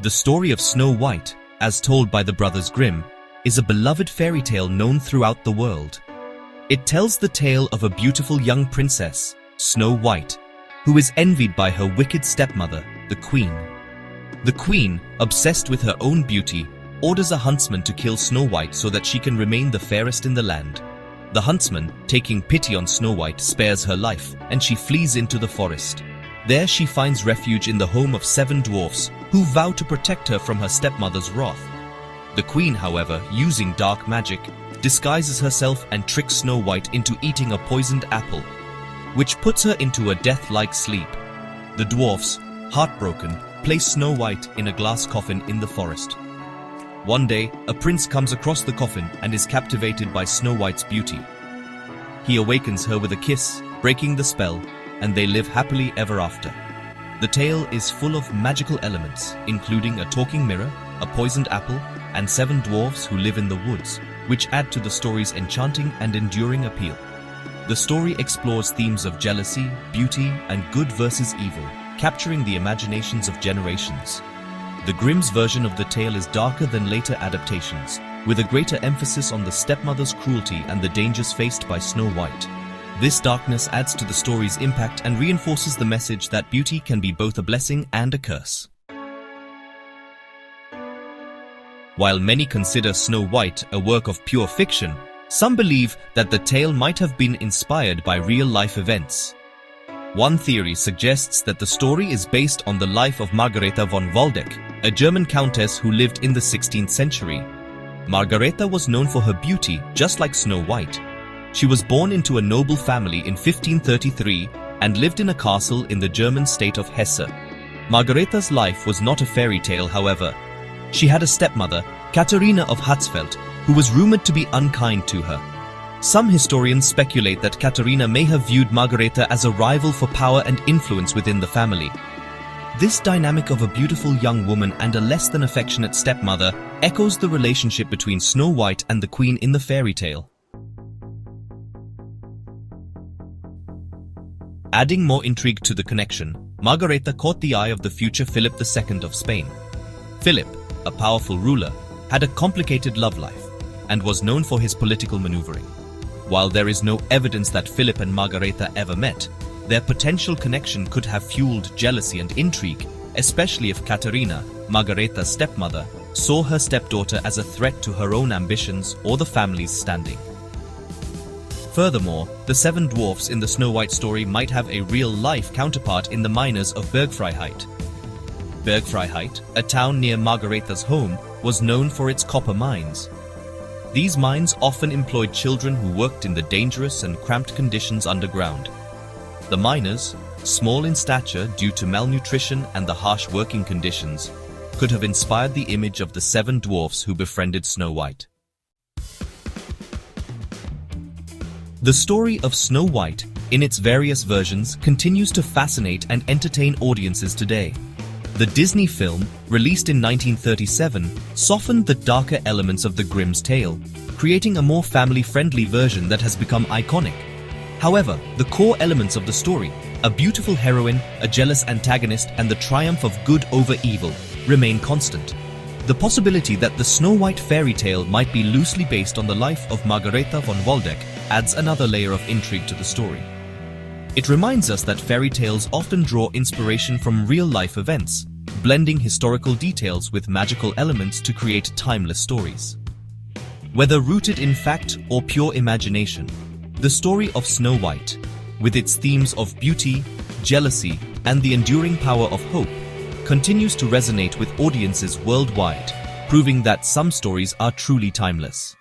The story of Snow White, as told by the Brothers Grimm, is a beloved fairy tale known throughout the world. It tells the tale of a beautiful young princess, Snow White, who is envied by her wicked stepmother, the Queen. The Queen, obsessed with her own beauty, orders a huntsman to kill Snow White so that she can remain the fairest in the land. The huntsman, taking pity on Snow White, spares her life, and she flees into the forest. There she finds refuge in the home of 7 dwarfs, who vow to protect her from her stepmother's wrath. The Queen, however, using dark magic, disguises herself and tricks Snow White into eating a poisoned apple, which puts her into a death-like sleep. The dwarfs, heartbroken, place Snow White in a glass coffin in the forest. One day, a prince comes across the coffin and is captivated by Snow White's beauty. He awakens her with a kiss, breaking the spell, and they live happily ever after. The tale is full of magical elements, including a talking mirror, a poisoned apple, and 7 dwarfs who live in the woods, which add to the story's enchanting and enduring appeal. The story explores themes of jealousy, beauty, and good versus evil, capturing the imaginations of generations. The Grimm's version of the tale is darker than later adaptations, with a greater emphasis on the stepmother's cruelty and the dangers faced by Snow White. This darkness adds to the story's impact and reinforces the message that beauty can be both a blessing and a curse. While many consider Snow White a work of pure fiction, some believe that the tale might have been inspired by real-life events. One theory suggests that the story is based on the life of Margaretha von Waldeck, a German countess who lived in the 16th century. Margaretha was known for her beauty, just like Snow White. She was born into a noble family in 1533 and lived in a castle in the German state of Hesse. Margaretha's life was not a fairy tale, however. She had a stepmother, Katharina of Hatzfeld, who was rumored to be unkind to her. Some historians speculate that Katharina may have viewed Margaretha as a rival for power and influence within the family. This dynamic of a beautiful young woman and a less than affectionate stepmother echoes the relationship between Snow White and the Queen in the fairy tale. Adding more intrigue to the connection, Margaretha caught the eye of the future Philip II of Spain. Philip, a powerful ruler, had a complicated love life and was known for his political maneuvering. While there is no evidence that Philip and Margaretha ever met, their potential connection could have fueled jealousy and intrigue, especially if Katharina, Margaretha's stepmother, saw her stepdaughter as a threat to her own ambitions or the family's standing. Furthermore, the 7 dwarfs in the Snow White story might have a real-life counterpart in the miners of Bergfreiheit. Bergfreiheit, a town near Margaretha's home, was known for its copper mines. These mines often employed children who worked in the dangerous and cramped conditions underground. The miners, small in stature due to malnutrition and the harsh working conditions, could have inspired the image of the 7 dwarfs who befriended Snow White. The story of Snow White, in its various versions, continues to fascinate and entertain audiences today. The Disney film, released in 1937, softened the darker elements of the Grimm's tale, creating a more family-friendly version that has become iconic. However, the core elements of the story, a beautiful heroine, a jealous antagonist, and the triumph of good over evil, remain constant. The possibility that the Snow White fairy tale might be loosely based on the life of Margaretha von Waldeck adds another layer of intrigue to the story. It reminds us that fairy tales often draw inspiration from real-life events, blending historical details with magical elements to create timeless stories. Whether rooted in fact or pure imagination, the story of Snow White, with its themes of beauty, jealousy, and the enduring power of hope, continues to resonate with audiences worldwide, proving that some stories are truly timeless.